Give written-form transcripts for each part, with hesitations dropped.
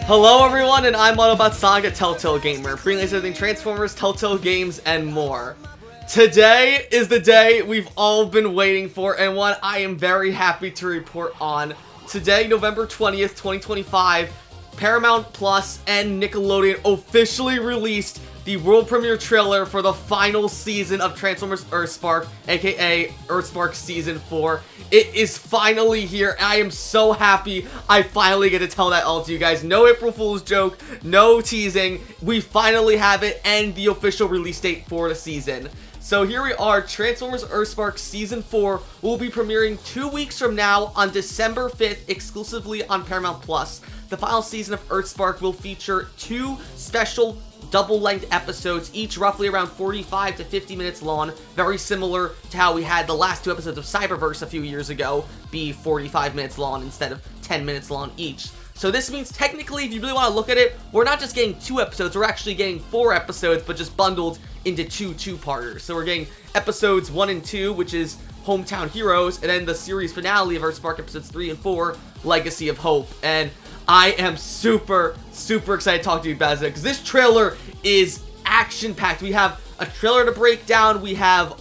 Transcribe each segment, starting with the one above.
Hello everyone, and I'm Autobot Saga Telltale Gamer, bringing everything Transformers, Telltale games, and more. Today is the day we've all been waiting for, and one I am very happy to report on. Today, November 20th, 2025, Paramount Plus and Nickelodeon officially released the world premiere trailer for the final season of Transformers EarthSpark, aka EarthSpark Season 4. It is finally here. I am so happy I finally get to tell that all to you guys. No April Fool's joke, no teasing. We finally have it and the official release date for the season. So here we are, Transformers EarthSpark Season 4 will be premiering 2 weeks from now on December 5th exclusively on Paramount Plus. The final season of EarthSpark will feature 2 special double-length episodes, each roughly around 45 to 50 minutes long, very similar to how we had the last 2 episodes of Cyberverse a few years ago be 45 minutes long instead of 10 minutes long each. So this means technically, if you really want to look at it, we're not just getting 2 episodes, we're actually getting 4 episodes, but just bundled into 2 two-parters. So we're getting episodes 1 and 2, which is Hometown Heroes, and then the series finale of EarthSpark episodes 3 and 4, Legacy of Hope. And I am super excited to talk to you about it, because this trailer is action-packed. We have a trailer to break down, we have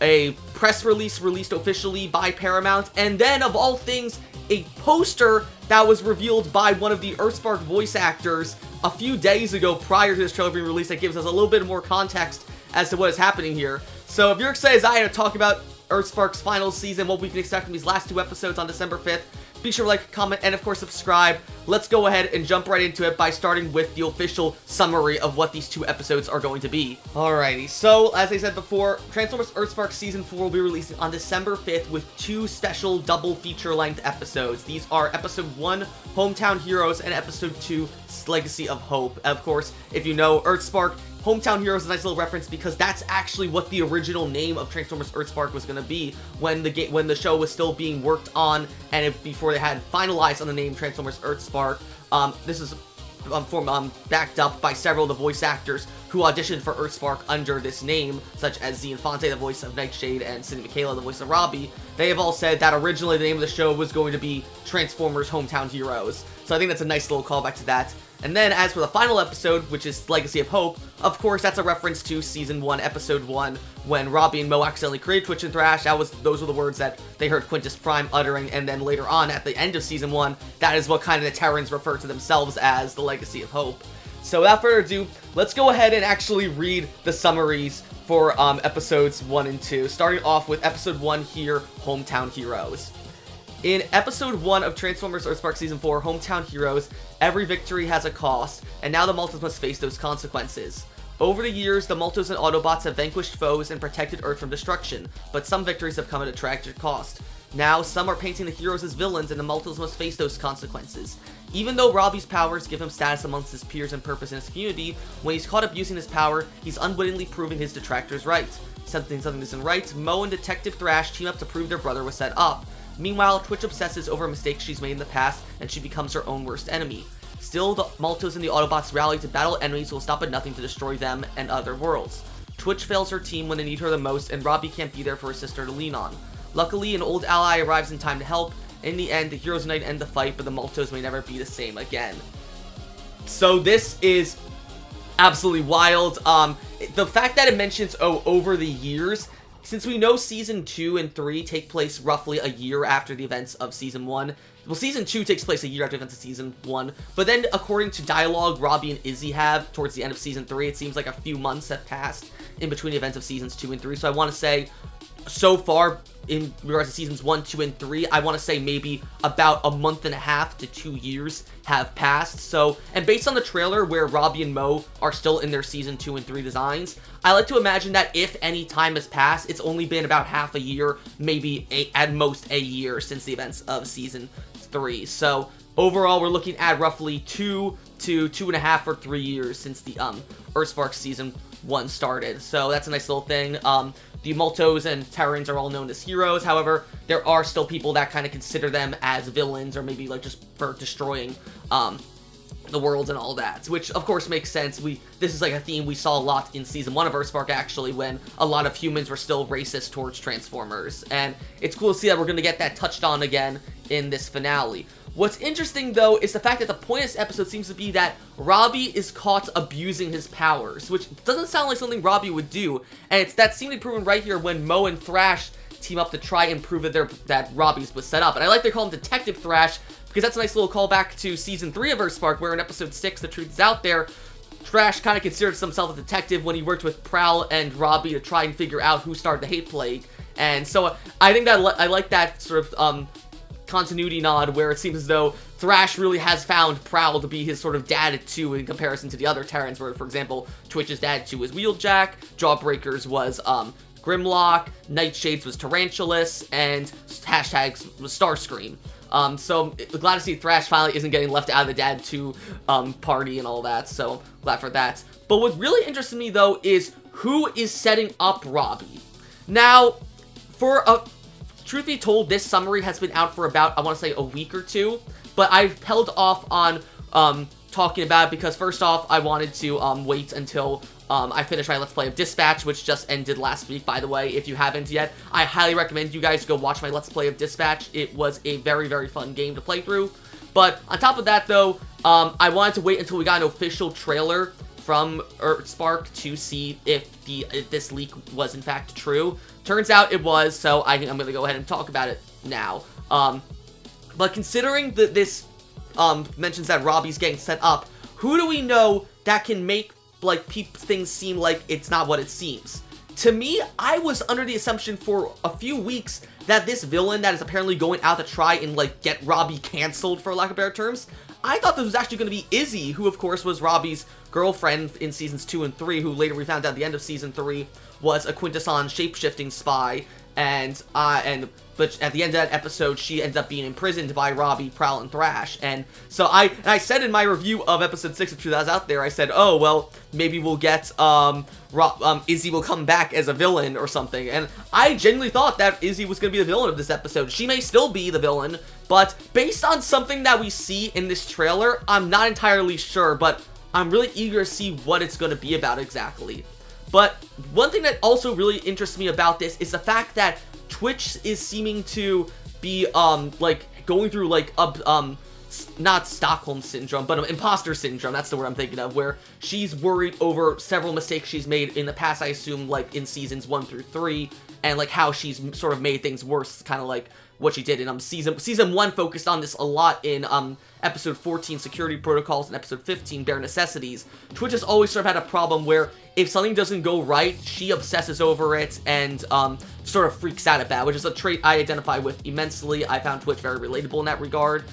a press release released officially by Paramount, and then, of all things, a poster that was revealed by one of the EarthSpark voice actors a few days ago prior to this trailer being released that gives us a little bit more context as to what is happening here. So if you're excited as I am to talk about EarthSpark's final season, what we can expect from these last 2 episodes on December 5th, be sure to like, comment, and of course subscribe. Let's go ahead and jump right into it by starting with the official summary of what these 2 episodes are going to be. Alrighty, so as I said before, Transformers EarthSpark Season 4 will be releasing on December 5th with 2 special double feature-length episodes. These are Episode 1, Hometown Heroes, and Episode 2, Legacy of Hope. Of course, if you know, EarthSpark Hometown Heroes is a nice little reference because that's actually what the original name of Transformers EarthSpark was going to be when the show was still being worked on and before they had finalized on the name Transformers EarthSpark. This is backed up by several of the voice actors who auditioned for EarthSpark under this name, such as Z Infante, the voice of Nightshade, and Cindy Michaela, the voice of Robbie. They have all said that originally the name of the show was going to be Transformers Hometown Heroes. So I think that's a nice little callback to that. And then, as for the final episode, which is Legacy of Hope, of course, that's a reference to Season 1, Episode 1, when Robbie and Mo accidentally created Twitch and Thrash. Those were the words that they heard Quintus Prime uttering, and then later on, at the end of Season 1, that is what kind of the Terrans refer to themselves as, the Legacy of Hope. So, without further ado, let's go ahead and actually read the summaries for Episodes 1 and 2, starting off with Episode 1 here, Hometown Heroes. In Episode 1 of Transformers EarthSpark Season 4, Hometown Heroes, every victory has a cost, and now the Multos must face those consequences. Over the years, the Multos and Autobots have vanquished foes and protected Earth from destruction, but some victories have come at a tragic cost. Now, some are painting the heroes as villains, and the Multos must face those consequences. Even though Robbie's powers give him status amongst his peers and purpose in his community, when he's caught up using his power, he's unwittingly proving his detractors right. Something isn't right, Mo and Detective Thrash team up to prove their brother was set up. Meanwhile, Twitch obsesses over mistakes she's made in the past, and she becomes her own worst enemy. Still, the Multos and the Autobots rally to battle enemies who will stop at nothing to destroy them and other worlds. Twitch fails her team when they need her the most, and Robbie can't be there for his sister to lean on. Luckily, an old ally arrives in time to help. In the end, the heroes unite and end the fight, but the Multos may never be the same again. So this is absolutely wild. The fact that it mentions, over the years, since we know Season 2 and 3 take place roughly a year after the events of Season 1, well, Season 2 takes place a year after the events of Season 1, but then according to dialogue Robbie and Izzy have towards the end of Season 3, it seems like a few months have passed in between the events of Seasons 2 and 3, so I want to say, so far, in regards to Seasons 1, 2, and 3, I want to say maybe about a month and a half to 2 years have passed. So, and based on the trailer where Robbie and Mo are still in their Season 2 and 3 designs, I like to imagine that if any time has passed, it's only been about half a year, maybe at most a year since the events of Season 3. So, overall, we're looking at roughly 2 to 2.5 or 3 years since the EarthSpark Season 1 started. So, that's a nice little thing. The Multos and Terrans are all known as heroes, however, there are still people that kind of consider them as villains, or maybe like just for destroying the world and all that, which of course makes sense. This is like a theme we saw a lot in Season 1 of EarthSpark, actually, when a lot of humans were still racist towards Transformers, and it's cool to see that we're going to get that touched on again in this finale. What's interesting, though, is the fact that the point of this episode seems to be that Robbie is caught abusing his powers, which doesn't sound like something Robbie would do, and that seems to be proven right here when Mo and Thrash team up to try and prove that Robbie's was set up. And I like they call him Detective Thrash, because that's a nice little callback to Season 3 of EarthSpark, where in Episode 6, The Truth Is Out There, Thrash kind of considers himself a detective when he worked with Prowl and Robbie to try and figure out who started the hate plague. And so I think that I like that sort of continuity nod where it seems as though Thrash really has found Prowl to be his sort of dad too in comparison to the other Terrans, where, for example, Twitch's dad too was Wheeljack, Jawbreakers was Grimlock, Nightshades was Tarantulas, and hashtags was Starscream. So glad to see Thrash finally isn't getting left out of the Dad 2 party and all that, so glad for that. But what really interests me, though, is who is setting up Robbie. Now, truth be told, this summary has been out for about, I want to say, a week or two, but I've held off on talking about it because, first off, I wanted to wait until I finished my Let's Play of Dispatch, which just ended last week, by the way. If you haven't yet, I highly recommend you guys go watch my Let's Play of Dispatch. It was a very, very fun game to play through. But on top of that, though, I wanted to wait until we got an official trailer from EarthSpark to see if this leak was in fact true. Turns out it was, so I'm going to go ahead and talk about it now. But considering that this mentions that Robbie's getting set up, who do we know that can make things seem like it's not what it seems? To me, I was under the assumption for a few weeks that this villain that is apparently going out to try and, get Robbie canceled, for lack of better terms, I thought this was actually going to be Izzy, who, of course, was Robbie's girlfriend in Seasons 2 and 3, who later we found out at the end of Season 3 was a quintessence shape-shifting spy, but at the end of that episode, she ends up being imprisoned by Robbie, Prowl, and Thrash. And so I said in my review of Episode 6 of Truth Is Out There, I said, oh, well, maybe we'll get, Izzy will come back as a villain or something. And I genuinely thought that Izzy was going to be the villain of this episode. She may still be the villain, but based on something that we see in this trailer, I'm not entirely sure, but I'm really eager to see what it's going to be about exactly. But one thing that also really interests me about this is the fact that Twitch is seeming to be, going through, not Stockholm Syndrome, but imposter syndrome, that's the word I'm thinking of, where she's worried over several mistakes she's made in the past, I assume, in Seasons 1 through 3, and, how she's sort of made things worse, kind of like what she did in, Season 1 focused on this a lot in, Episode 14, Security Protocols, and Episode 15, Bare Necessities. Twitch has always sort of had a problem where if something doesn't go right, she obsesses over it and sort of freaks out about it, which is a trait I identify with immensely. I found Twitch very relatable in that regard.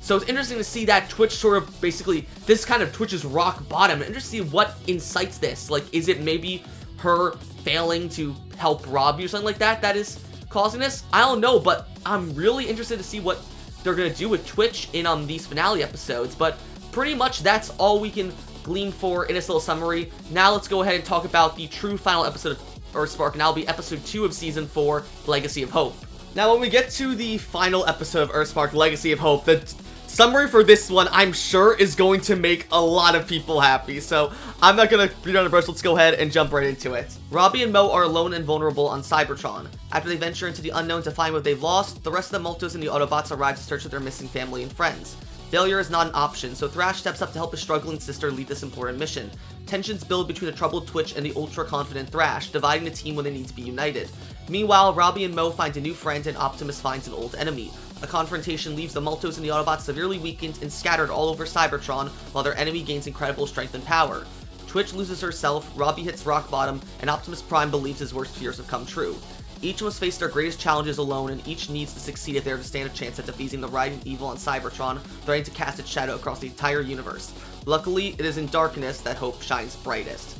So it's interesting to see that Twitch sort of basically, this kind of Twitch's rock bottom. Interesting to see what incites this. Is it maybe her failing to help Robbie or something like that that is causing this? I don't know, but I'm really interested to see what they're going to do with Twitch in these finale episodes. But pretty much that's all we can glean for in this little summary. Now let's go ahead and talk about the true final episode of EarthSpark, and that'll be Episode 2 of Season 4, Legacy of Hope. Now, when we get to the final episode of EarthSpark, Legacy of Hope, the summary for this one, I'm sure, is going to make a lot of people happy, so I'm not going to beat around the bush. Let's go ahead and jump right into it. Robbie and Mo are alone and vulnerable on Cybertron. After they venture into the unknown to find what they've lost, the rest of the Maltos and the Autobots arrive to search for their missing family and friends. Failure is not an option, so Thrash steps up to help his struggling sister lead this important mission. Tensions build between the troubled Twitch and the ultra-confident Thrash, dividing the team when they need to be united. Meanwhile, Robbie and Mo find a new friend and Optimus finds an old enemy. A confrontation leaves the Maltos and the Autobots severely weakened and scattered all over Cybertron, while their enemy gains incredible strength and power. Twitch loses herself, Robbie hits rock bottom, and Optimus Prime believes his worst fears have come true. Each must face their greatest challenges alone, and each needs to succeed if they are to stand a chance at defeating the riding evil on Cybertron, threatening to cast its shadow across the entire universe. Luckily, it is in darkness that hope shines brightest.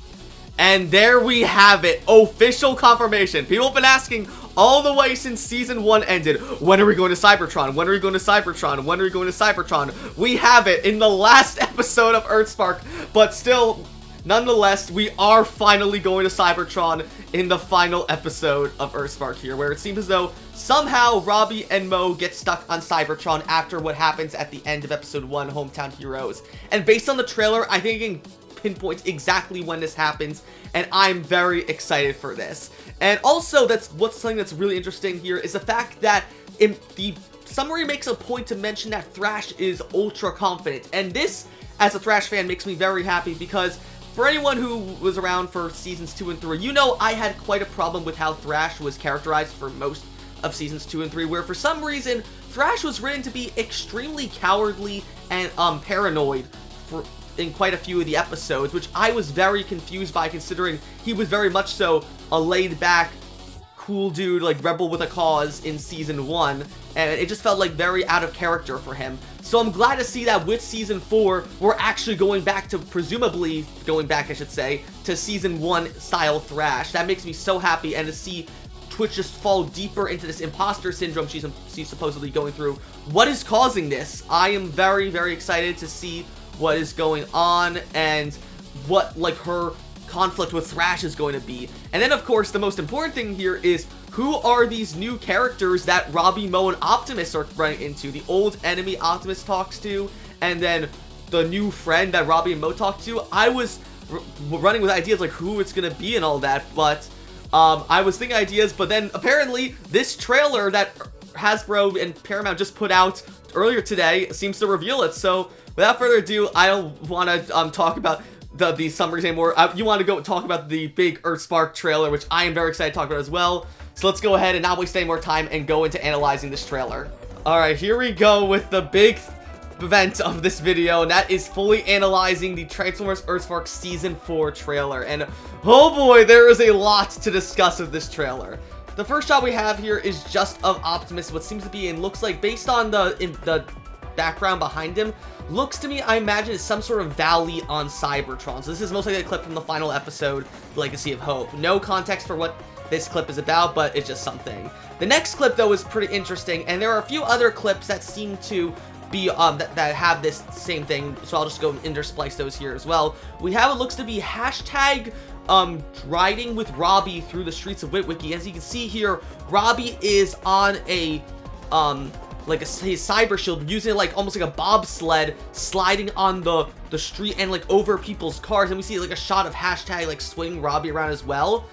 And there we have it, official confirmation. People have been asking all the way since Season 1 ended, when are we going to Cybertron? When are we going to Cybertron? When are we going to Cybertron? We have it in the last episode of EarthSpark, but still, nonetheless, we are finally going to Cybertron in the final episode of EarthSpark here, where it seems as though somehow Robbie and Mo get stuck on Cybertron after what happens at the end of Episode 1, Hometown Heroes. And based on the trailer, I think it pinpoints exactly when this happens, and I'm very excited for this. And also, something that's really interesting here is the fact that in the summary makes a point to mention that Thrash is ultra confident, and this, as a Thrash fan, makes me very happy because for anyone who was around for seasons 2 and 3, you know I had quite a problem with how Thrash was characterized for most of seasons 2 and 3, where for some reason Thrash was written to be extremely cowardly and paranoid in quite a few of the episodes, which I was very confused by, considering he was very much so a laid-back, cool dude, like rebel with a cause in season 1, and it just felt like very out of character for him. So I'm glad to see that with season 4, we're actually going back to, presumably going back I should say, to season 1 style Thrash. That makes me so happy, and to see Twitch just fall deeper into this imposter syndrome she's supposedly going through. What is causing this? I am very, very excited to see what is going on and what, like, her conflict with Thrash is going to be. And then, of course, the most important thing here is who are these new characters that Robbie, Mo, and Optimus are running into? The old enemy Optimus talks to, and then the new friend that Robbie and Mo talk to. I was running with ideas like who it's going to be and all that, but I was thinking ideas, but then apparently this trailer that Hasbro and Paramount just put out earlier today seems to reveal it. So without further ado, I don't want to talk about the summaries anymore. You want to go talk about the big EarthSpark trailer, which I am very excited to talk about as well. So let's go ahead and not waste any more time and go into analyzing this trailer. Alright, here we go with the big event of this video, and that is fully analyzing the Transformers EarthSpark Season 4 trailer. And oh boy, there is a lot to discuss with this trailer. The first shot we have here is just of Optimus, what seems to be, and looks like, based on the background behind him, looks to me, I imagine, is some sort of valley on Cybertron. So this is most likely a clip from the final episode, Legacy of Hope. No context for what this clip is about, but it's just something. The next clip, though, is pretty interesting, and there are a few other clips that seem to be that have this same thing, so I'll just go and intersplice those here as well. We have what looks to be hashtag riding with Robbie through the streets of Witwiki. As you can see here, Robbie is on a like his cyber shield, using it like almost like a bobsled, sliding on the street and like over people's cars, and we see like a shot of hashtag like swinging Robbie around as well.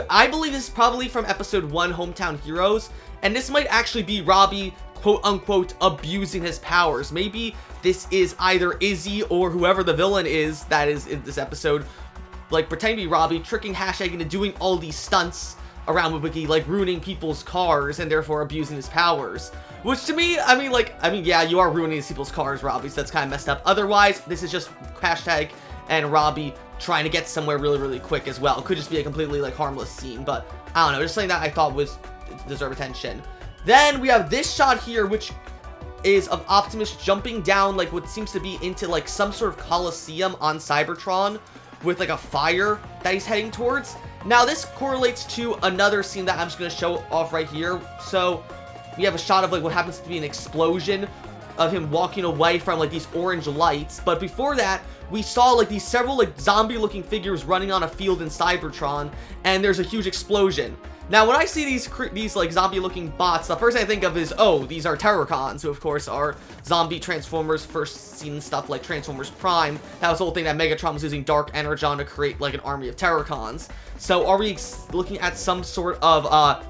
I believe this is probably from episode 1, Hometown Heroes, and this might actually be Robbie, quote-unquote, abusing his powers. Maybe this is either Izzy or whoever the villain is that is in this episode, like, pretending to be Robbie, tricking hashtag into doing all these stunts around Witwiki, like ruining people's cars and therefore abusing his powers. Which to me, I mean, yeah, you are ruining people's cars, Robbie, so that's kind of messed up. Otherwise, this is just hashtag and Robbie trying to get somewhere really, really quick as well. It could just be a completely, like, harmless scene, but I don't know, just something that I thought was deserve attention. Then we have this shot here, which is of Optimus jumping down, like, what seems to be into, like, some sort of coliseum on Cybertron with, like, a fire that he's heading towards. Now, this correlates to another scene that I'm just going to show off right here. So, we have a shot of, like, what happens to be an explosion of him walking away from, like, these orange lights. But before that, we saw, like, these several, like, zombie-looking figures running on a field in Cybertron, and there's a huge explosion. Now, when I see these like, zombie-looking bots, the first thing I think of is, oh, these are Terrorcons, who, of course, are zombie Transformers, first seen stuff like Transformers Prime. That was the whole thing that Megatron was using Dark Energon to create, like, an army of Terrorcons. So, are we looking at some sort of,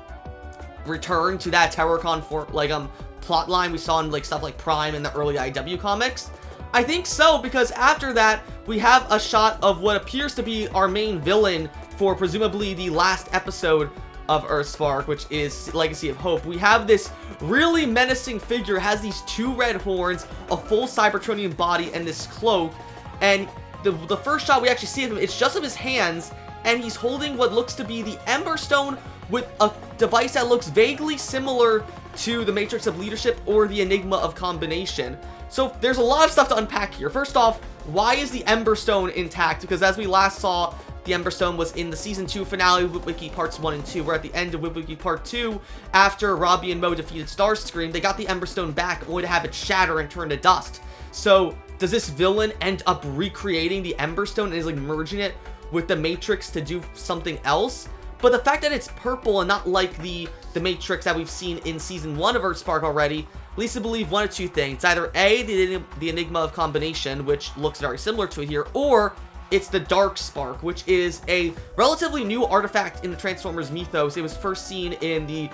return to that Terrorcon for, like, plot line we saw in, like, stuff like Prime in the early IW comics? I think so, because after that, we have a shot of what appears to be our main villain for presumably the last episode of EarthSpark, which is Legacy of Hope. We have this really menacing figure, has these 2 red horns, a full Cybertronian body, and this cloak. And the first shot we actually see of him, it's just of his hands, and he's holding what looks to be the Ember Stone with a device that looks vaguely similar to the Matrix of Leadership or the Enigma of Combination. So there's a lot of stuff to unpack here. First off, why is the Ember Stone intact? Because as we last saw, the Ember Stone was in the Season 2 finale of Witwiki Parts 1 and 2, where at the end of Witwiki Part 2, after Robbie and Mo defeated Starscream, they got the Ember Stone back, only to have it shatter and turn to dust. So, does this villain end up recreating the Ember Stone and is, like, merging it with the Matrix to do something else? But the fact that it's purple and not like the Matrix that we've seen in Season 1 of EarthSpark already, leads to believe one of two things. Either A, the Enigma of Combination, which looks very similar to it here, or it's the Dark Spark, which is a relatively new artifact in the Transformers mythos. It was first seen in the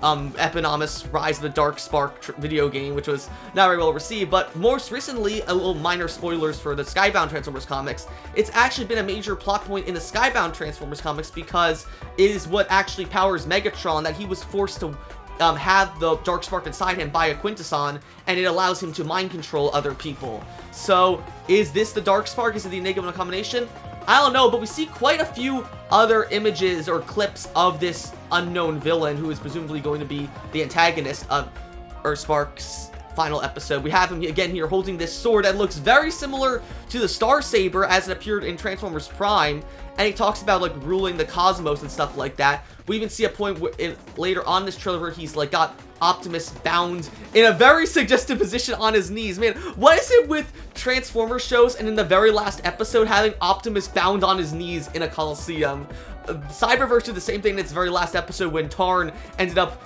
eponymous Rise of the Darkspark video game, which was not very well received. But most recently, a little minor spoilers for the Skybound Transformers comics, it's actually been a major plot point in the Skybound Transformers comics because it is what actually powers Megatron, that he was forced to have the Darkspark inside him by a Quintesson, and it allows him to mind control other people. So, is this the Darkspark? Is it the Enigma combination? I don't know, but we see quite a few other images or clips of this unknown villain who is presumably going to be the antagonist of EarthSpark's final episode. We have him again here holding this sword that looks very similar to the Star Saber as it appeared in Transformers Prime, and he talks about like ruling the cosmos and stuff like that. We even see a point later on this trailer where he's like got Optimus bound in a very suggestive position on his knees. Man, what is it with Transformers shows and in the very last episode having Optimus bound on his knees in a Coliseum? Cyberverse did the same thing in its very last episode when Tarn ended up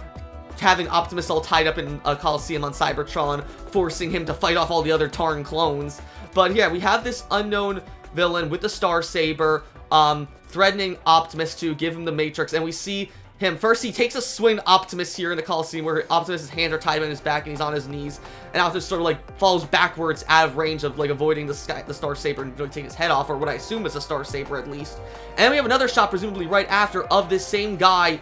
having Optimus all tied up in a Coliseum on Cybertron, forcing him to fight off all the other Tarn clones. But yeah, we have this unknown villain with the Star Saber, threatening Optimus to give him the Matrix, and we see him first. He takes a swing at Optimus here in the Coliseum, where Optimus's hands are tied behind his back and he's on his knees, and Optimus sort of like falls backwards out of range of like avoiding the Star Saber and really taking his head off, or what I assume is a Star Saber at least. And then we have another shot, presumably right after, of this same guy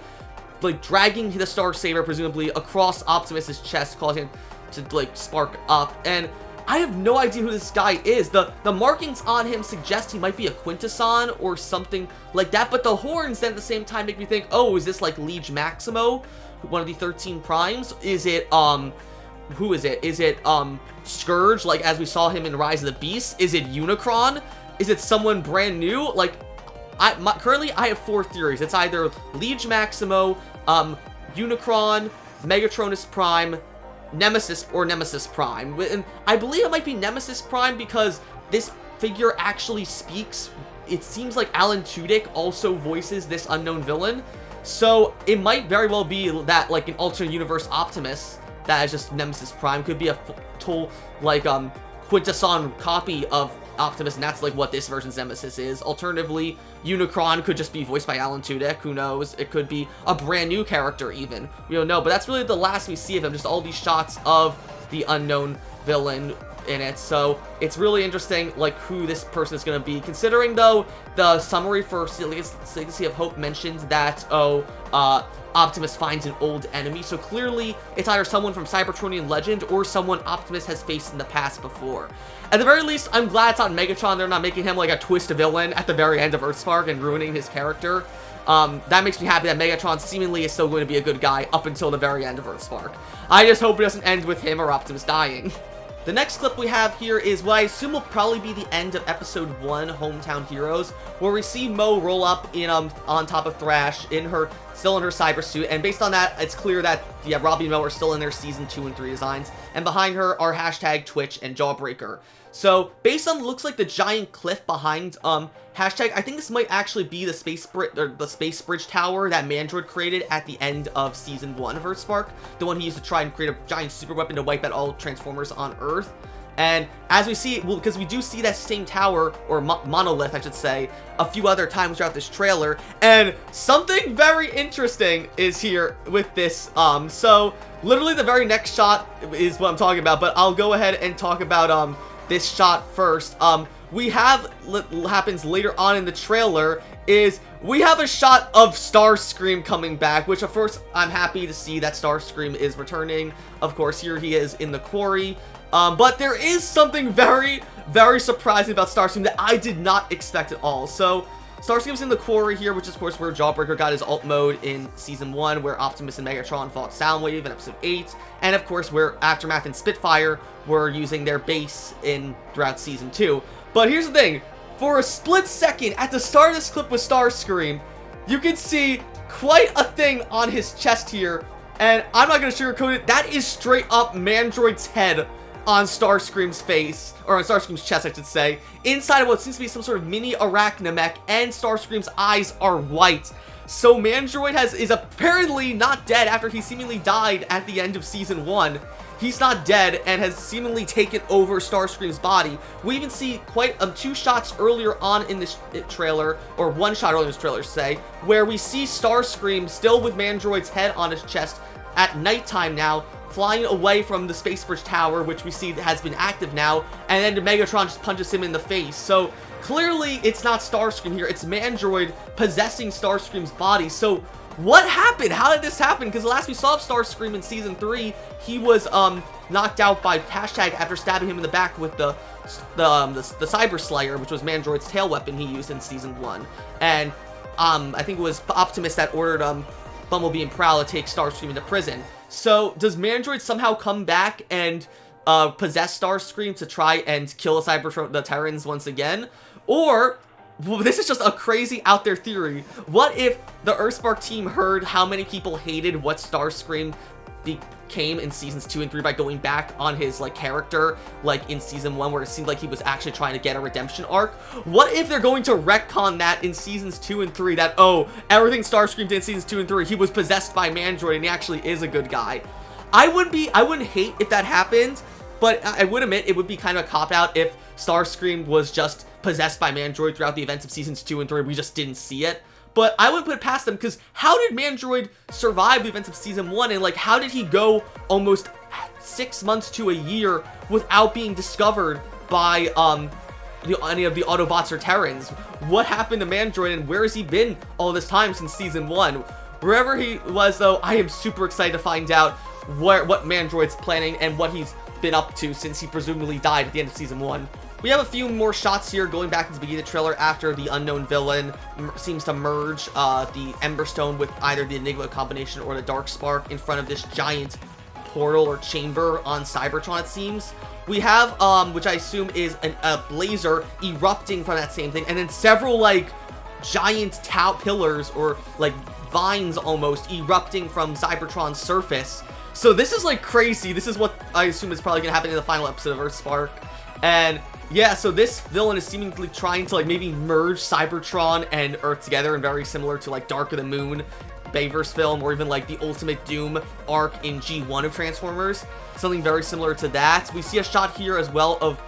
like dragging the Star Saber presumably across Optimus's chest, causing him to like spark up. And I have no idea who this guy is. The markings on him suggest he might be a Quintesson or something like that, but the horns then at the same time make me think, oh, is this like Liege Maximo, one of the 13 Primes? Is it, who is it? Is it, Scourge, like as we saw him in Rise of the Beasts? Is it Unicron? Is it someone brand new? Like, currently I have 4 theories. It's either Liege Maximo, Unicron, Megatronus Prime, Nemesis, or Nemesis Prime. And I believe it might be Nemesis Prime because this figure actually speaks. It seems like Alan Tudyk also voices this unknown villain. So it might very well be that like an alternate universe Optimus that is just Nemesis Prime. Could be a total like Quintesson copy of Optimus, and that's like what this version's Nemesis is. Alternatively, Unicron could just be voiced by Alan Tudyk. Who knows? It could be a brand new character even. We don't know, but that's really the last we see of him. Just all these shots of the unknown villain in it. So it's really interesting like who this person is going to be, considering though the summary for Legacy of Hope mentions that Optimus finds an old enemy, so clearly it's either someone from Cybertronian legend or someone Optimus has faced in the past before. At the very least, I'm glad it's not Megatron. They're not making him like a twist villain at the very end of EarthSpark and ruining his character. That makes me happy that Megatron seemingly is still going to be a good guy up until the very end of EarthSpark. I just hope it doesn't end with him or Optimus dying. The next clip we have here is what I assume will probably be the end of episode 1, Hometown Heroes, where we see Mo roll up in on top of Thrash still in her cyber suit, and based on that, it's clear that Robbie and Mo are still in their season 2 and 3 designs, and behind her are hashtag Twitch and Jawbreaker. So based on looks like the giant cliff behind hashtag, I think this might actually be the space bridge tower that Mandroid created at the end of season 1 of EarthSpark, the one he used to try and create a giant super weapon to wipe out all Transformers on Earth. And as we see, well, because we do see that same tower, or monolith, I should say, a few other times throughout this trailer, and something very interesting is here with this. So literally the very next shot is what I'm talking about, but I'll go ahead and talk about this shot first. We have what happens later on in the trailer is we have a shot of Starscream coming back, which of course I'm happy to see that Starscream is returning. Of course, here he is in the quarry. But there is something very, very surprising about Starscream that I did not expect at all. So Starscream's in the quarry here, which is of course where Jawbreaker got his alt mode in season 1, where Optimus and Megatron fought Soundwave in episode 8, and of course where Aftermath and Spitfire were using their base throughout season 2. But here's the thing, for a split second at the start of this clip with Starscream, you can see quite a thing on his chest here, and I'm not going to sugarcoat it, that is straight up Mandroid's head on Starscream's face, or on Starscream's chest, I should say, inside of what seems to be some sort of mini arachnamech, and Starscream's eyes are white. So Mandroid is apparently not dead after he seemingly died at the end of season 1. He's not dead and has seemingly taken over Starscream's body. We even see quite 2 shots earlier on in this trailer, or 1 shot earlier in this trailer, say, where we see Starscream still with Mandroid's head on his chest, at nighttime now, flying away from the Space Bridge Tower, which we see has been active now, and then Megatron just punches him in the face. So clearly it's not Starscream here, it's Mandroid possessing Starscream's body. So what happened? How did this happen? Because the last we saw of Starscream in Season 3, he was knocked out by Hashtag after stabbing him in the back with the Cyber Slayer, which was Mandroid's tail weapon he used in Season 1. And I think it was Optimus that ordered Bumblebee and Prowl to take Starscream into prison. So does Mandroid somehow come back and possess Starscream to try and kill the Terrans once again? Or, well, this is just a crazy out there theory. What if the EarthSpark team heard how many people hated what Starscream became in Seasons 2 and 3 by going back on his, like, character, like, in Season 1, where it seemed like he was actually trying to get a redemption arc? What if they're going to retcon that in Seasons 2 and 3, that, oh, everything Starscream did in Seasons 2 and 3, he was possessed by Mandroid and he actually is a good guy? I wouldn't hate if that happened, but I would admit it would be kind of a cop-out if Starscream was just possessed by Mandroid throughout the events of Seasons 2 and 3, we just didn't see it. But I wouldn't put it past them, because how did Mandroid survive the events of Season 1, and, like, how did he go almost 6 months to a year without being discovered by, any of the Autobots or Terrans? What happened to Mandroid, and where has he been all this time since Season 1? Wherever he was, though, I am super excited to find out what Mandroid's planning and what he's been up to since he presumably died at the end of Season 1. We have a few more shots here going back to the beginning of the trailer after the unknown villain seems to merge the Ember Stone with either the Enigma combination or the Dark Spark in front of this giant portal or chamber on Cybertron, it seems. We have, which I assume is a laser erupting from that same thing, and then several, like, giant pillars or, like, vines almost erupting from Cybertron's surface. So this is, like, crazy. This is what I assume is probably going to happen in the final episode of EarthSpark. And yeah, so this villain is seemingly trying to, like, maybe merge Cybertron and Earth together, and very similar to, like, Dark of the Moon, Bayverse film, or even, like, the Ultimate Doom arc in G1 of Transformers. Something very similar to that. We see a shot here as well of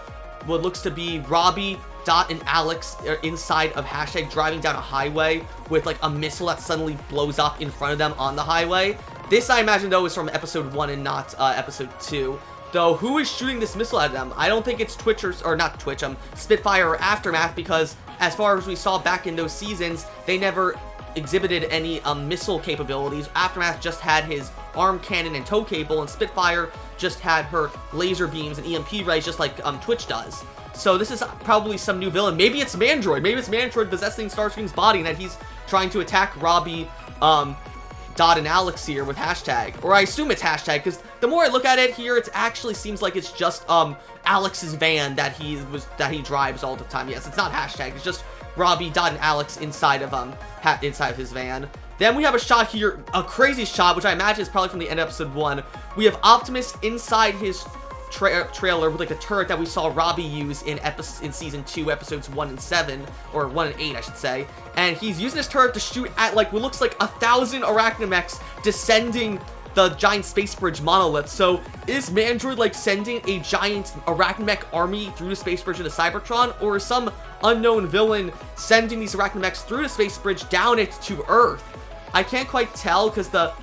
what looks to be Robbie, Dot, and Alex inside of Hashtag driving down a highway with, like, a missile that suddenly blows up in front of them on the highway. This, I imagine, though, is from Episode 1 and not Episode 2. Though, who is shooting this missile at them? I don't think it's Spitfire or Aftermath, because as far as we saw back in those seasons, they never exhibited any missile capabilities. Aftermath just had his arm cannon and tow cable, and Spitfire just had her laser beams and EMP rays, just like Twitch does. So this is probably some new villain. Maybe it's Mandroid. Maybe it's Mandroid possessing Starscream's body, and that he's trying to attack Robbie, Dot, and Alex here with Hashtag. Or I assume it's Hashtag, because the more I look at it here, it actually seems like it's just Alex's van that he drives all the time. Yes, it's not Hashtag. It's just Robbie, Dot, and Alex inside of his van. Then we have a shot here, a crazy shot, which I imagine is probably from the end of Episode 1. We have Optimus inside his trailer with, like, the turret that we saw Robbie use in Season 2, Episodes 1 and 7, or 1 and 8, I should say. And he's using this turret to shoot at, like, what looks like 1,000 Arachnomechs descending the giant space bridge monolith. So is Mandroid, like, sending a giant Arachnomech army through the space bridge into Cybertron, or is some unknown villain sending these Arachnomechs through the space bridge down it to Earth? I can't quite tell, because the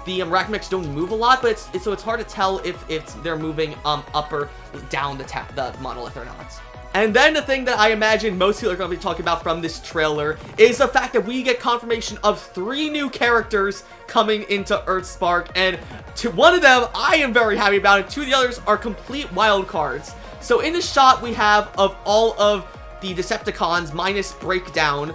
Arachnomechs don't move a lot, but so it's hard to tell if they're moving up or down the monolith or not. And then the thing that I imagine most people are going to be talking about from this trailer is the fact that we get confirmation of 3 new characters coming into EarthSpark, and to one of them I am very happy about it. 2 of the others are complete wild cards. So in this shot we have of all of the Decepticons minus Breakdown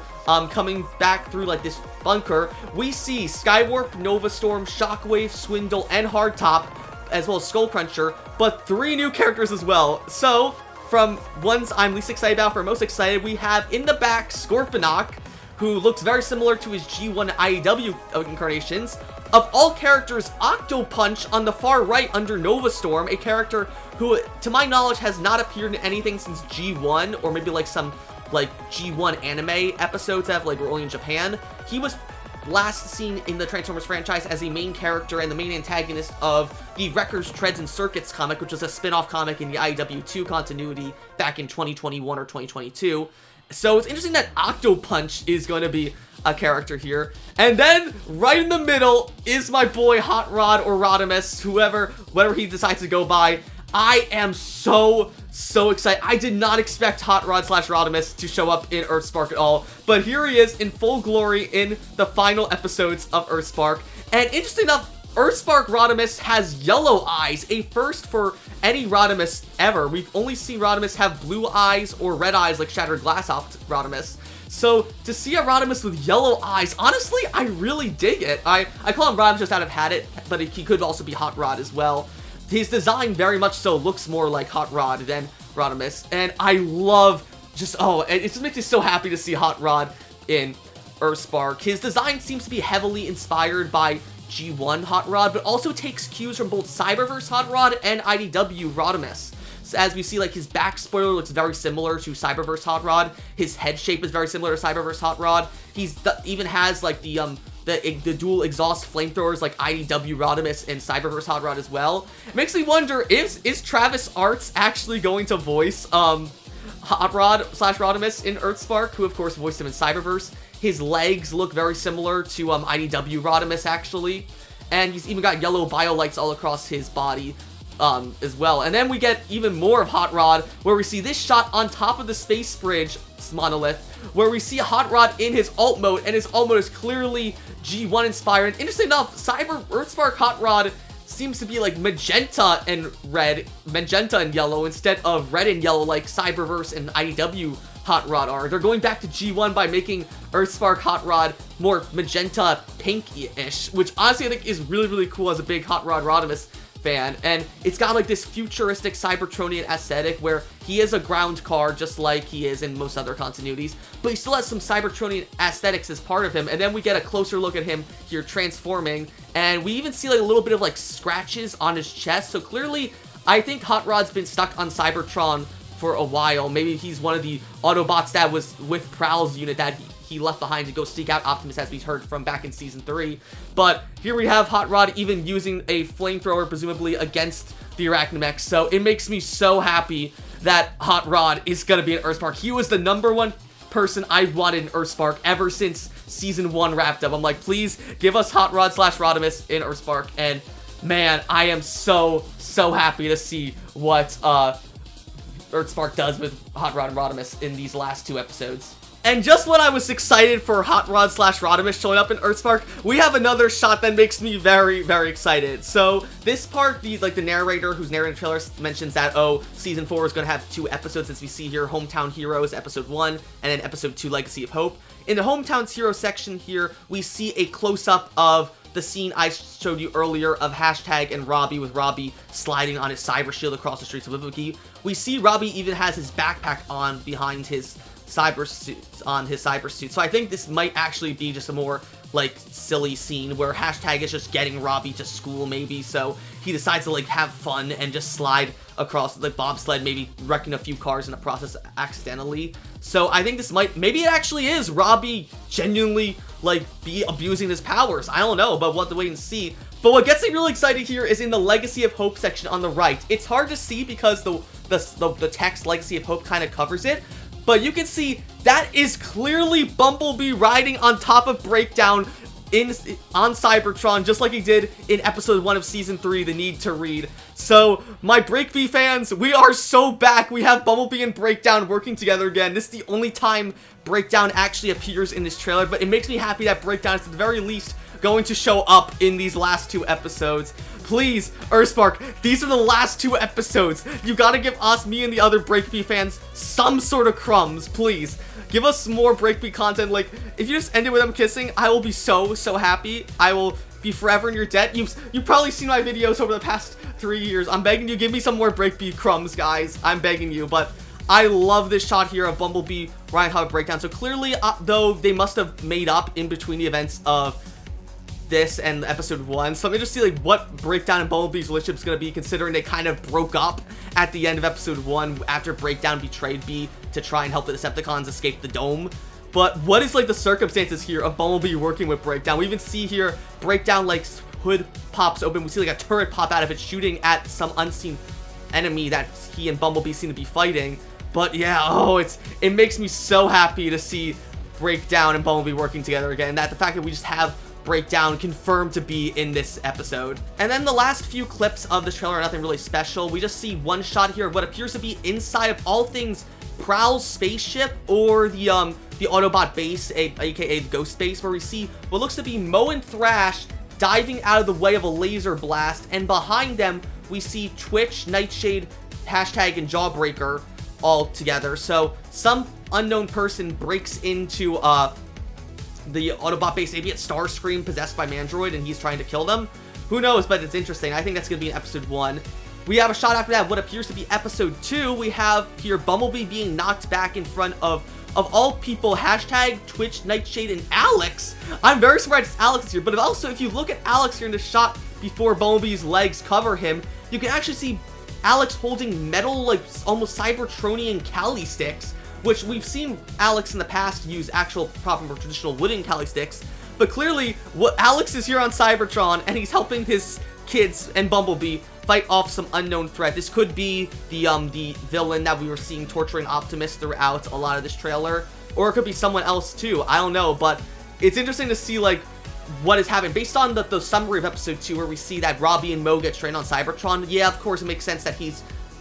coming back through, like, this bunker. We see Skywarp, Novastorm, Shockwave, Swindle, and Hardtop, as well as Skullcruncher, but 3 new characters as well. So, from ones I'm least excited about for most excited, we have in the back Scorponok, who looks very similar to his G1 IEW incarnations. Of all characters, Octopunch on the far right under Novastorm, a character who, to my knowledge, has not appeared in anything since G1, or maybe, like, some, like, G1 anime episodes that, like, were only in Japan. He was last seen in the Transformers franchise as a main character and the main antagonist of the Wreckers, Treads, and Circuits comic, which was a spin-off comic in the IEW2 continuity back in 2021 or 2022. So it's interesting that Octopunch is going to be character here. And then right in the middle is my boy Hot Rod or Rodimus, whatever he decides to go by. I am so excited. I did not expect Hot Rod / Rodimus to show up in EarthSpark at all, but here he is in full glory in the final episodes of EarthSpark. And interesting enough, EarthSpark Rodimus has yellow eyes, a first for any Rodimus ever. We've only seen Rodimus have blue eyes or red eyes like Shattered Glass Rodimus. So to see a Rodimus with yellow eyes, honestly, I really dig it. I call him Rodimus just out of habit, but he could also be Hot Rod as well. His design very much so looks more like Hot Rod than Rodimus, and I love it just makes me so happy to see Hot Rod in EarthSpark. His design seems to be heavily inspired by G1 Hot Rod, but also takes cues from both Cyberverse Hot Rod and IDW Rodimus. So as we see, like, his back spoiler looks very similar to Cyberverse Hot Rod. His head shape is very similar to Cyberverse Hot Rod. Even has like the dual exhaust flamethrowers like IDW Rodimus and Cyberverse Hot Rod as well. It makes me wonder, is Travis Arts actually going to voice Hot Rod / Rodimus in EarthSpark, who of course voiced him in Cyberverse? His legs look very similar to IDW Rodimus actually, and he's even got yellow biolights all across his body as well. And then we get even more of Hot Rod, where we see this shot on top of the space bridge monolith, where we see Hot Rod in his alt mode, and his alt mode is clearly G1 inspired. And interesting enough, EarthSpark Hot Rod seems to be like magenta and yellow instead of red and yellow like Cyberverse and IDW Hot Rod are. They're going back to G1 by making EarthSpark Hot Rod more magenta pinky-ish, which honestly I think is really cool as a big Hot Rod Rodimus fan. And it's got like this futuristic Cybertronian aesthetic where he is a ground car just like he is in most other continuities, but he still has some Cybertronian aesthetics as part of him. And then we get a closer look at him here transforming, and we even see like a little bit of like scratches on his chest. So clearly I think Hot Rod's been stuck on Cybertron for a while. Maybe he's one of the Autobots that was with Prowl's unit that he left behind to go seek out Optimus, as we heard from back in Season 3. But here we have Hot Rod even using a flamethrower, presumably against the Arachnamech. So it makes me so happy that Hot Rod is going to be in EarthSpark. He was the #1 person I wanted in EarthSpark ever since Season 1 wrapped up. I'm like, please give us Hot Rod / Rodimus in EarthSpark. And man, I am so happy to see what EarthSpark does with Hot Rod and Rodimus in these last 2 episodes. And just when I was excited for Hot Rod / Rodimus showing up in EarthSpark, we have another shot that makes me very excited. So this part, the narrator who's narrating the trailer mentions that, Season 4 is going to have 2 episodes, as we see here, Hometown Heroes, Episode 1, and then Episode 2, Legacy of Hope. In the Hometown Heroes section here, we see a close-up of the scene I showed you earlier of Hashtag and Robbie, with Robbie sliding on his cyber shield across the streets of Ibuki. We see Robbie even has his backpack on behind his cyber suit, so I think this might actually be just a more like silly scene where Hashtag is just getting Robbie to school, maybe, so he decides to like have fun and just slide across the bobsled, maybe wrecking a few cars in the process accidentally. So I think this maybe it actually is Robbie genuinely like be abusing his powers. I don't know, but we'll have to wait and see. But what gets me really excited here is in the Legacy of Hope section on the right. It's hard to see because the text Legacy of Hope kind of covers it, but you can see that is clearly Bumblebee riding on top of Breakdown on Cybertron, just like he did in Episode 1 of Season 3, The Need to Read. So, my Breakbee fans, we are so back. We have Bumblebee and Breakdown working together again. This is the only time Breakdown actually appears in this trailer, but it makes me happy that Breakdown is at the very least going to show up in these last 2 episodes. Please, EarthSpark, these are the last 2 episodes. You gotta give us, me and the other Breakbee fans, some sort of crumbs, please. Give us more Breakbee content. Like, if you just end it with them kissing, I will be so happy. I will be forever in your debt. You've probably seen my videos over the past 3 years. I'm begging you, give me some more Breakbee crumbs, guys. I'm begging you, but I love this shot here of Bumblebee riding on top of Breakdown. So clearly, though, they must have made up in between the events of this and Episode 1. So I'm interested to see like what Breakdown and Bumblebee's relationship is going to be, considering they kind of broke up at the end of Episode 1 after Breakdown betrayed Bee to try and help the Decepticons escape the dome. But what is like the circumstances here of Bumblebee working with Breakdown? We even see here Breakdown like hood pops open. We see like a turret pop out of it shooting at some unseen enemy that he and Bumblebee seem to be fighting. But yeah, it makes me so happy to see Breakdown and Bumblebee working together again, and that the fact that we just have Breakdown confirmed to be in this episode. And then the last few clips of the trailer are nothing really special. We just see one shot here of what appears to be inside of all things Prowl's spaceship, or the Autobot base, aka the Ghost Base, where we see what looks to be Mo and Thrash diving out of the way of a laser blast, and behind them we see Twitch, Nightshade, Hashtag, and Jawbreaker all together. So some unknown person breaks into the Autobot base. Maybe it's Starscream possessed by Mandroid and he's trying to kill them. Who knows, but it's interesting. I think that's going to be in episode 1. We have a shot after that, what appears to be episode 2. We have here Bumblebee being knocked back in front of all people, Hashtag, Twitch, Nightshade, and Alex. I'm very surprised it's Alex here, but also if you look at Alex here in the shot before Bumblebee's legs cover him, you can actually see Alex holding metal, like almost Cybertronian Kali sticks, which we've seen Alex in the past use actual proper traditional wooden Kali sticks. But clearly, what Alex is here on Cybertron, and he's helping his kids and Bumblebee fight off some unknown threat. This could be the villain that we were seeing torturing Optimus throughout a lot of this trailer, or it could be someone else too. I don't know, but it's interesting to see like what is happening based on the summary of episode 2, where we see that Robbie and Mo get trained on Cybertron. Yeah, of course, it makes sense that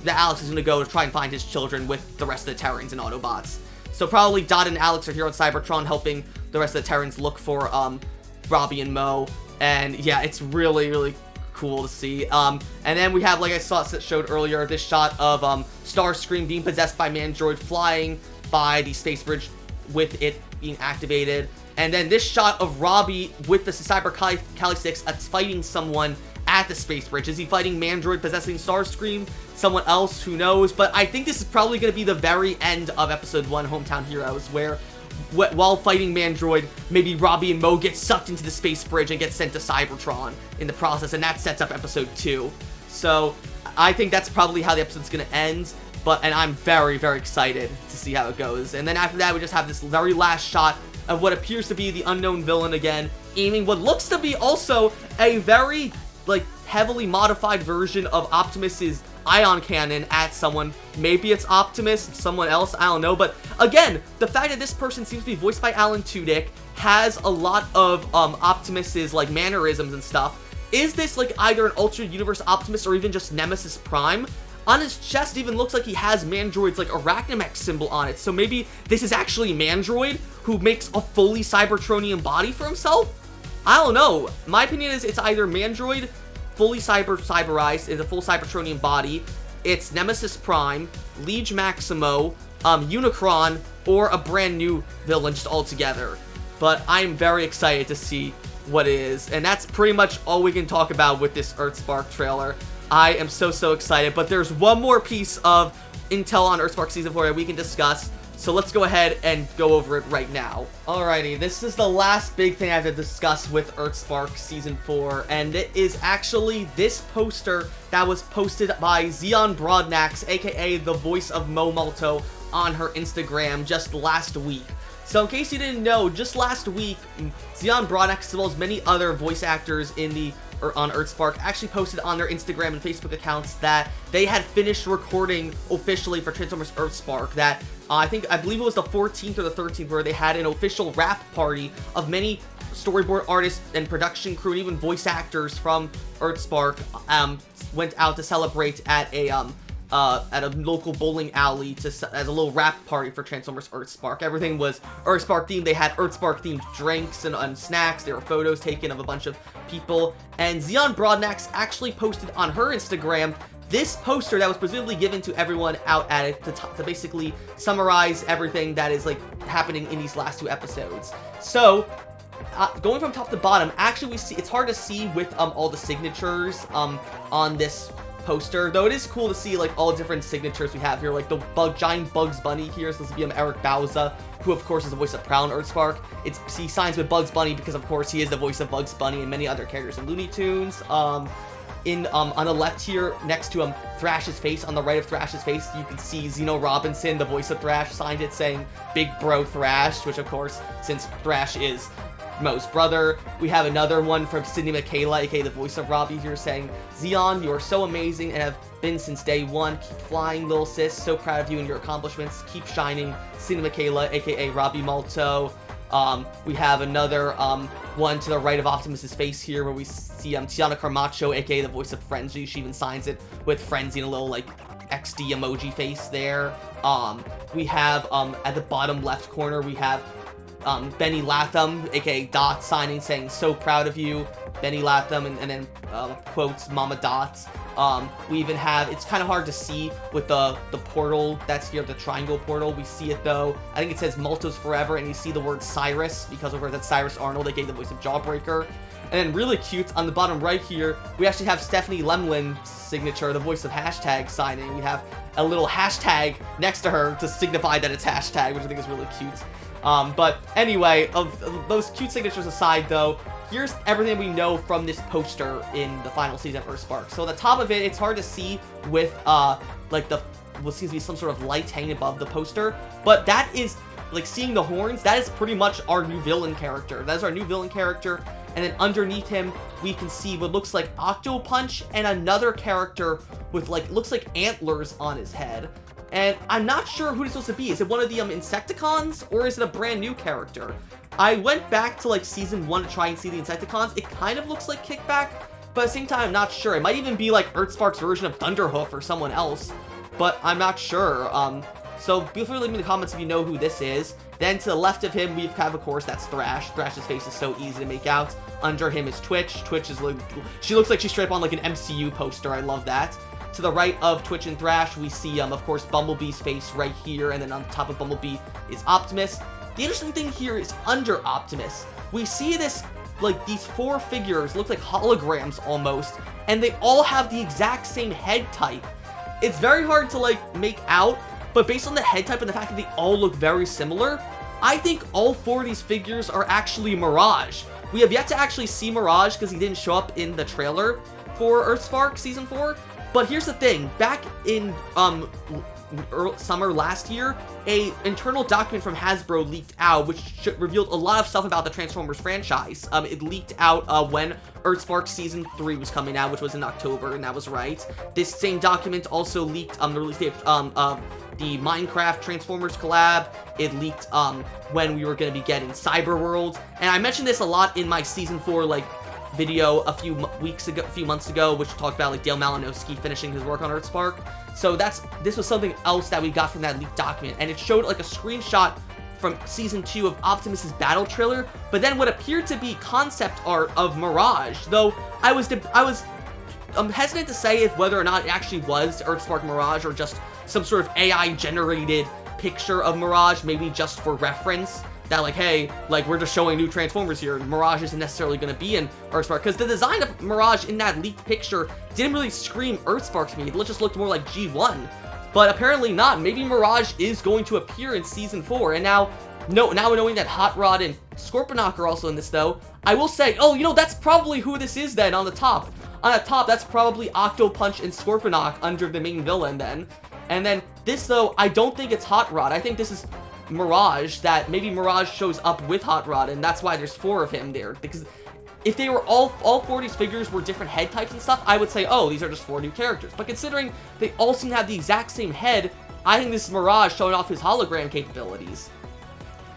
Alex is going to go to try and find his children with the rest of the Terrans and Autobots. So probably Dot and Alex are here on Cybertron helping the rest of the Terrans look for Robbie and Mo. And yeah, it's really, really cool to see. And then we have, like I showed earlier, this shot of Starscream being possessed by Mandroid, flying by the space bridge with it being activated. And then this shot of Robbie with the Cyber Kali sticks fighting someone at the space bridge. Is he fighting Mandroid possessing Starscream? Someone else? Who knows? But I think this is probably going to be the very end of episode 1, Hometown Heroes, where while fighting Mandroid, maybe Robbie and Mo get sucked into the space bridge and get sent to Cybertron in the process, and that sets up episode 2. So I think that's probably how the episode's going to end, and I'm very, very excited to see how it goes. And then after that, we just have this very last shot of what appears to be the unknown villain again, aiming what looks to be also a very, like, heavily modified version of Optimus's ion cannon at someone. Maybe it's Optimus, someone else, I don't know. But again, the fact that this person seems to be voiced by Alan Tudyk, has a lot of Optimus's like mannerisms and stuff. Is this like either an alternate universe Optimus or even just Nemesis Prime? On his chest even looks like he has Mandroid's like Arachnomech symbol on it. So maybe this is actually Mandroid who makes a fully Cybertronian body for himself? I don't know. My opinion is it's either Mandroid fully cyberized, is a full Cybertronian body, it's Nemesis Prime, Liege Maximo, Unicron, or a brand new villain just all together. But I'm very excited to see what it is, and that's pretty much all we can talk about with this EarthSpark trailer. I am so excited, but there's one more piece of intel on EarthSpark Season 4 that we can discuss, so let's go ahead and go over it right now. Alrighty, this is the last big thing I have to discuss with EarthSpark Season 4, and it is actually this poster that was posted by Xeon Broadnax, aka the voice of Mo Malto, on her Instagram just last week. So in case you didn't know, just last week, Xeon Broadnax, as well as many other voice actors on EarthSpark, actually posted on their Instagram and Facebook accounts that they had finished recording officially for Transformers EarthSpark. That I believe it was the 14th or the 13th, where they had an official wrap party of many storyboard artists and production crew and even voice actors from EarthSpark went out to celebrate at a local bowling alley as a little wrap party for Transformers EarthSpark. Everything was EarthSpark themed. They had EarthSpark themed drinks and snacks. There were photos taken of a bunch of people. And Xeon Broadnax actually posted on her Instagram this poster that was presumably given to everyone out at it to basically summarize everything that is like happening in these last 2 episodes. So going from top to bottom, actually we see it's hard to see with all the signatures on this poster, though it is cool to see like all different signatures we have here, like the giant Bugs Bunny here is supposed to be Eric Bauza, who of course is the voice of Prowl and EarthSpark. He signs with Bugs Bunny because of course he is the voice of Bugs Bunny and many other characters in Looney Tunes. On the left here, next to Thrash's face, on the right of Thrash's face, you can see Zeno Robinson, the voice of Thrash, signed it saying Big Bro Thrash, which of course, since Thrash is Mo's brother. We have another one from Sydney Michaela, aka the voice of Robbie, here saying, Xeon, you are so amazing and have been since day one. Keep flying, little sis. So proud of you and your accomplishments. Keep shining. Sydney Michaela, aka Robbie Malto. We have another one to the right of Optimus's face here, where we see Tiana Carmacho, aka the voice of Frenzy. She even signs it with Frenzy and a little like XD emoji face there. We have at the bottom left corner, we have Benny Latham, aka Dot, signing saying "so proud of you, Benny Latham," and then quotes Mama Dots. We even have, it's kind of hard to see with the portal that's here, the triangle portal. We see it though. I think it says Maltos Forever, and you see the word Cyrus because of where that's Cyrus Arnold, aka the voice of Jawbreaker. And then really cute, on the bottom right here, we actually have Stephanie Lemlin's signature, the voice of Hashtag, signing. We have a little hashtag next to her to signify that it's Hashtag, which I think is really cute. But anyway, of those cute signatures aside though, here's everything we know from this poster in the final season of EarthSpark. So at the top of it, it's hard to see with, like what seems to be some sort of light hanging above the poster, but that is, like, seeing the horns, that is pretty much our new villain character. That is our new villain character, and then underneath him, we can see what looks like Octopunch and another character with, like, looks like antlers on his head. And I'm not sure who it's supposed to be. Is it one of the Insecticons, or is it a brand new character? I went back to like season 1 to try and see the Insecticons. It kind of looks like Kickback, but at the same time, I'm not sure. It might even be like EarthSpark's version of Thunderhoof or someone else, but I'm not sure. So feel free to leave me in the comments if you know who this is. Then to the left of him, we have, of course, that's Thrash. Thrash's face is so easy to make out. Under him is Twitch. Twitch is like, she looks like she's straight up on like an MCU poster. I love that. To the right of Twitch and Thrash, we see, of course, Bumblebee's face right here, and then on top of Bumblebee is Optimus. The interesting thing here is under Optimus, we see this, like, these 4 figures look like holograms almost, and they all have the exact same head type. It's very hard to, like, make out, but based on the head type and the fact that they all look very similar, I think all 4 of these figures are actually Mirage. We have yet to actually see Mirage because he didn't show up in the trailer for EarthSpark Season 4. But here's the thing, back in summer last year, a internal document from Hasbro leaked out, which revealed a lot of stuff about the Transformers franchise. It leaked out when EarthSpark Season 3 was coming out, which was in October, and that was right. This same document also leaked the release date of the Minecraft Transformers collab. It leaked when we were going to be getting Cyberworld. And I mentioned this a lot in my Season 4, like, video a few months ago, which talked about like Dale Malinowski finishing his work on EarthSpark. So this was something else that we got from that leaked document, and it showed like a screenshot from Season 2 of Optimus's battle trailer, but then what appeared to be concept art of Mirage. Though I was hesitant to say if whether or not it actually was EarthSpark Mirage or just some sort of AI generated picture of Mirage, maybe just for reference. That like, hey, like, we're just showing new Transformers here. Mirage isn't necessarily going to be in EarthSpark. Because the design of Mirage in that leaked picture didn't really scream EarthSpark to me. It just looked more like G1. But apparently not. Maybe Mirage is going to appear in Season 4. And now knowing that Hot Rod and Scorponok are also in this, though, I will say, oh, you know, that's probably who this is then on the top. On the top, that's probably Octopunch and Scorponok under the main villain then. And then this, though, I don't think it's Hot Rod. I think this is Mirage, that maybe Mirage shows up with Hot Rod, and that's why there's 4 of him there. Because if they were all 4 of these figures were different head types and stuff, I would say, oh, these are just 4 new characters. But considering they all seem to have the exact same head, I think this is Mirage showing off his hologram capabilities.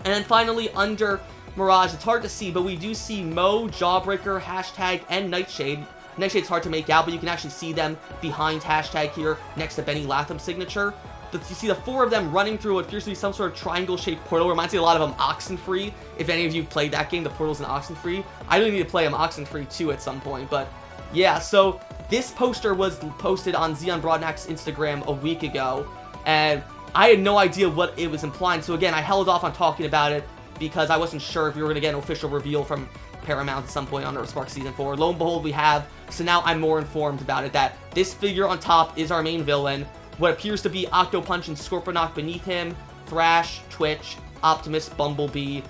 And then finally, under Mirage, it's hard to see, but we do see Mo, Jawbreaker, Hashtag, and Nightshade. Nightshade's hard to make out, but you can actually see them behind Hashtag here, next to Benny Latham's signature. You see the 4 of them running through what appears to be some sort of triangle-shaped portal. Reminds me a lot of Oxenfree. If any of you played that game, the portal's in Oxenfree. I really need to play Oxenfree too at some point, but yeah, so this poster was posted on Xeon Broadnack's Instagram a week ago, and I had no idea what it was implying. So again, I held off on talking about it because I wasn't sure if we were going to get an official reveal from Paramount at some point on EarthSpark Season 4. Lo and behold, we have. So now I'm more informed about it, that this figure on top is our main villain. What appears to be Octopunch and Scorponok beneath him, Thrash, Twitch, Optimus, Bumblebee,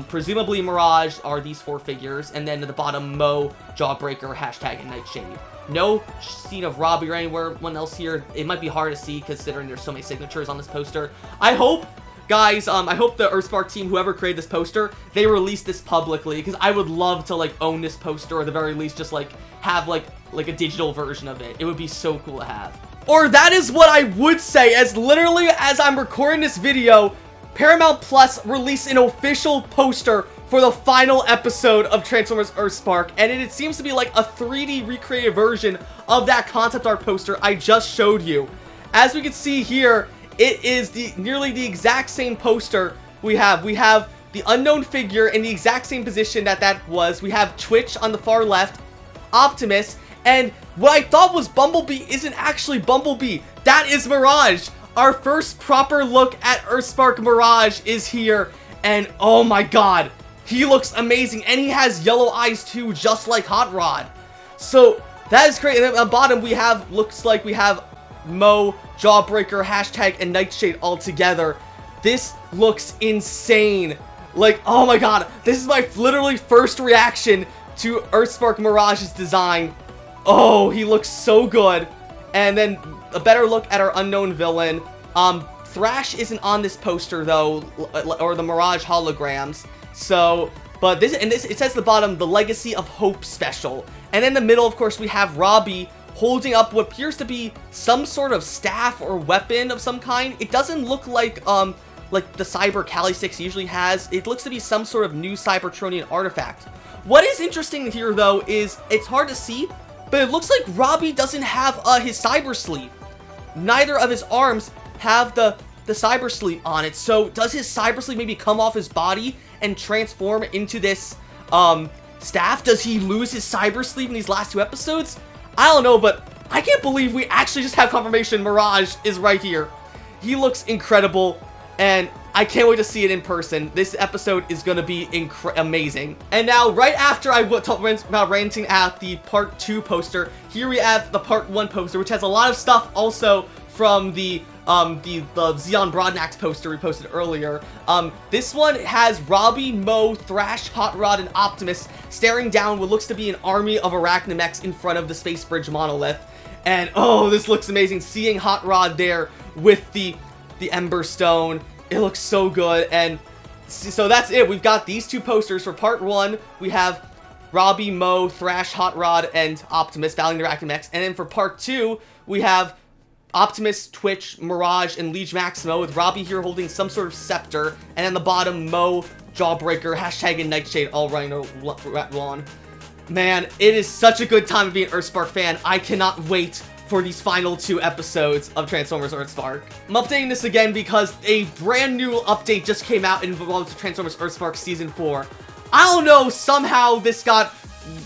presumably Mirage are these 4 figures, and then at the bottom, Mo, Jawbreaker, Hashtag, and Nightshade. No scene of Robbie or anyone else here. It might be hard to see considering there's so many signatures on this poster. I hope, guys, I hope the EarthSpark team, whoever created this poster, they release this publicly, because I would love to, like, own this poster, or at the very least just, like, have, like a digital version of it. It would be so cool to have. Or that is what I would say, as literally as I'm recording this video, Paramount Plus released an official poster for the final episode of Transformers EarthSpark, and it seems to be like a 3D recreated version of that concept art poster I just showed you. As we can see here, it is nearly the exact same poster we have. We have the unknown figure in the exact same position that was. We have Twitch on the far left, Optimus, and what I thought was Bumblebee isn't actually Bumblebee. That is Mirage. Our first proper look at EarthSpark Mirage is here, and oh my god, he looks amazing, and he has yellow eyes too, just like Hot Rod. So that is great. And then on the bottom we have, looks like we have Mo, Jawbreaker, Hashtag, and Nightshade all together. This looks insane. Like, oh my god, this is my literally first reaction to EarthSpark Mirage's design. Oh, he looks so good. And then a better look at our unknown villain. Thrash isn't on this poster though, or the Mirage holograms. So, but this, and this, it says at the bottom, the Legacy of Hope special. And in the middle, of course, we have Robbie holding up what appears to be some sort of staff or weapon of some kind. It doesn't look like the Cyber Kali 6 usually has. It looks to be some sort of new Cybertronian artifact. What is interesting here though is it's hard to see, but it looks like Robbie doesn't have his cyber sleeve. Neither of his arms have the cyber sleeve on it. So does his cyber sleeve maybe come off his body and transform into this staff? Does he lose his cyber sleeve in these last 2 episodes? I don't know, but I can't believe we actually just have confirmation Mirage is right here. He looks incredible, and I can't wait to see it in person. This episode is going to be amazing. And now, right after I talked about ranting at the Part 2 poster, here we have the Part 1 poster, which has a lot of stuff also from the Xeon Broadnax poster we posted earlier. This one has Robbie, Mo, Thrash, Hot Rod, and Optimus staring down what looks to be an army of Arachnamechs in front of the Space Bridge monolith. And oh, this looks amazing. Seeing Hot Rod there with the Ember Stone, it looks so good. And so that's it. We've got these 2 posters. For Part 1, we have Robbie, Mo, Thrash, Hot Rod, and Optimus battling the Arachnamechs. And then for Part 2, we have Optimus, Twitch, Mirage, and Liege Maximo, with Robbie here holding some sort of scepter, and on the bottom, Mo, Jawbreaker, Hashtag, and Nightshade all running along. Man, it is such a good time to be an EarthSpark fan. I cannot wait for these final 2 episodes of Transformers EarthSpark. I'm updating this again because a brand new update just came out and involves Transformers EarthSpark Season 4. I don't know, somehow this got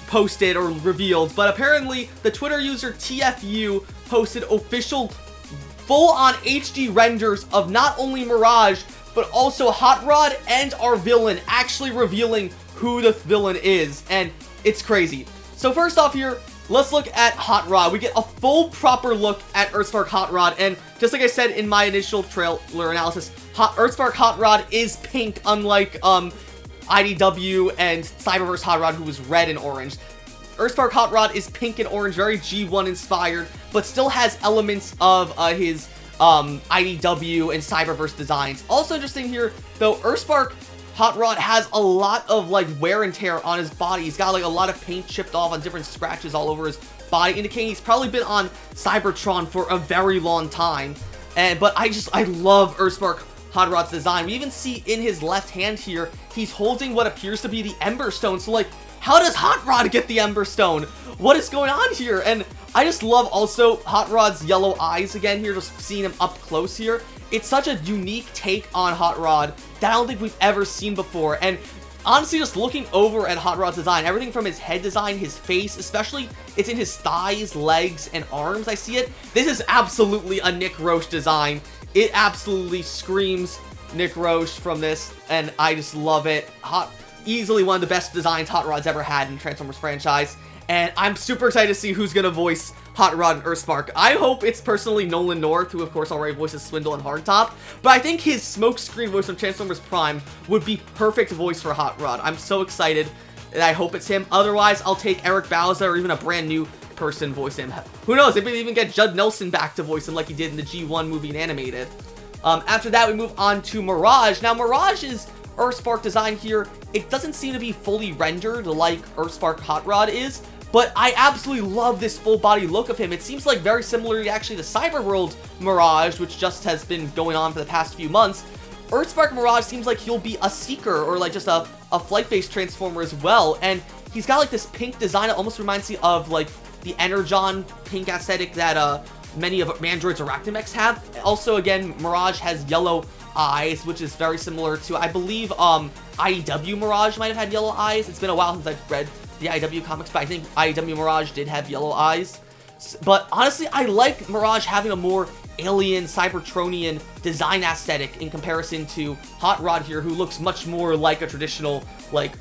posted or revealed, but apparently the Twitter user TFU posted official full-on HD renders of not only Mirage, but also Hot Rod and our villain, actually revealing who the villain is, and it's crazy. So first off here, let's look at Hot Rod. We get a full proper look at EarthSpark Hot Rod, and just like I said in my initial trailer analysis, EarthSpark Hot Rod is pink, unlike IDW and Cyberverse Hot Rod, who was red and orange. EarthSpark Hot Rod is pink and orange, very G1 inspired, but still has elements of his IDW and Cyberverse designs. Also interesting here, though, EarthSpark Hot Rod has a lot of like wear and tear on his body. He's got like a lot of paint chipped off on different scratches all over his body, indicating he's probably been on Cybertron for a very long time. But I love EarthSpark Hot Rod's design. We even see in his left hand here, he's holding what appears to be the Ember Stone. So like, how does Hot Rod get the Ember Stone? What is going on here? And I just love also Hot Rod's yellow eyes again here, just seeing him up close here. It's such a unique take on Hot Rod that I don't think we've ever seen before. And honestly, just looking over at Hot Rod's design, everything from his head design, his face, especially it's in his thighs, legs, and arms, I see it. This is absolutely a Nick Roche design. It absolutely screams Nick Roche from this, and I just love it. Easily one of the best designs Hot Rod's ever had in the Transformers franchise, and I'm super excited to see who's gonna voice Hot Rod and EarthSpark. I hope it's personally Nolan North, who of course already voices Swindle and Hardtop, but I think his smokescreen voice from Transformers Prime would be perfect voice for Hot Rod. I'm so excited, and I hope it's him. Otherwise, I'll take Eric Bauza or even a brand new person voice him. Who knows, maybe even get Judd Nelson back to voice him like he did in the G1 movie and animated. After that, we move on to Mirage. Now, Mirage's EarthSpark design here, it doesn't seem to be fully rendered like EarthSpark Hot Rod is, but I absolutely love this full body look of him. It seems like very similar actually to Cyberworld Mirage, which just has been going on for the past few months, EarthSpark Mirage seems like he'll be a Seeker or like just a flight-based Transformer as well. And he's got like this pink design. It almost reminds me of like the Energon pink aesthetic that many of Mandroid's Arachnomechs have. Also, again, Mirage has yellow eyes, which is very similar to, I believe, IEW Mirage might have had yellow eyes. It's been a while since I've read the IEW comics, but I think IEW Mirage did have yellow eyes. But honestly, I like Mirage having a more alien, Cybertronian design aesthetic in comparison to Hot Rod here, who looks much more like a traditional, like,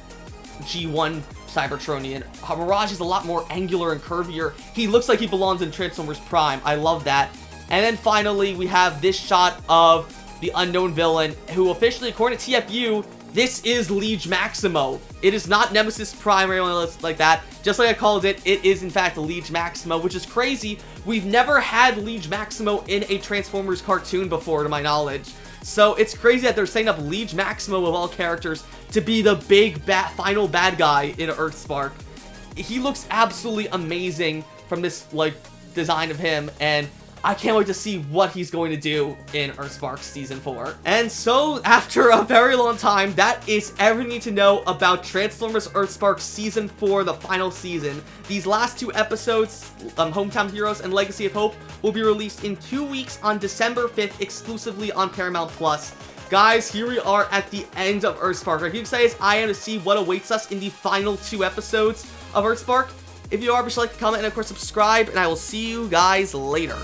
G1 Cybertronian. Mirage is a lot more angular and curvier. He looks like he belongs in Transformers Prime. I love that. And then finally, we have this shot of the unknown villain, who officially, according to TFU, this is Liege Maximo. It is not Nemesis Prime or anyone else like that. Just like I called it, it is in fact Liege Maximo, which is crazy. We've never had Liege Maximo in a Transformers cartoon before, to my knowledge. So it's crazy that they're setting up Liege Maximo of all characters to be the big final bad guy in EarthSpark. He looks absolutely amazing from this like design of him, and I can't wait to see what he's going to do in EarthSpark Season 4. And so, after a very long time, that is everything you need to know about Transformers EarthSpark Season 4, the final season. These last 2 episodes, Hometown Heroes and Legacy of Hope, will be released in 2 weeks on December 5th, exclusively on Paramount+. Guys, here we are at the end of EarthSpark. Are you excited as I am to see what awaits us in the final 2 episodes of EarthSpark? If you are, be sure to like, comment, and of course subscribe, and I will see you guys later.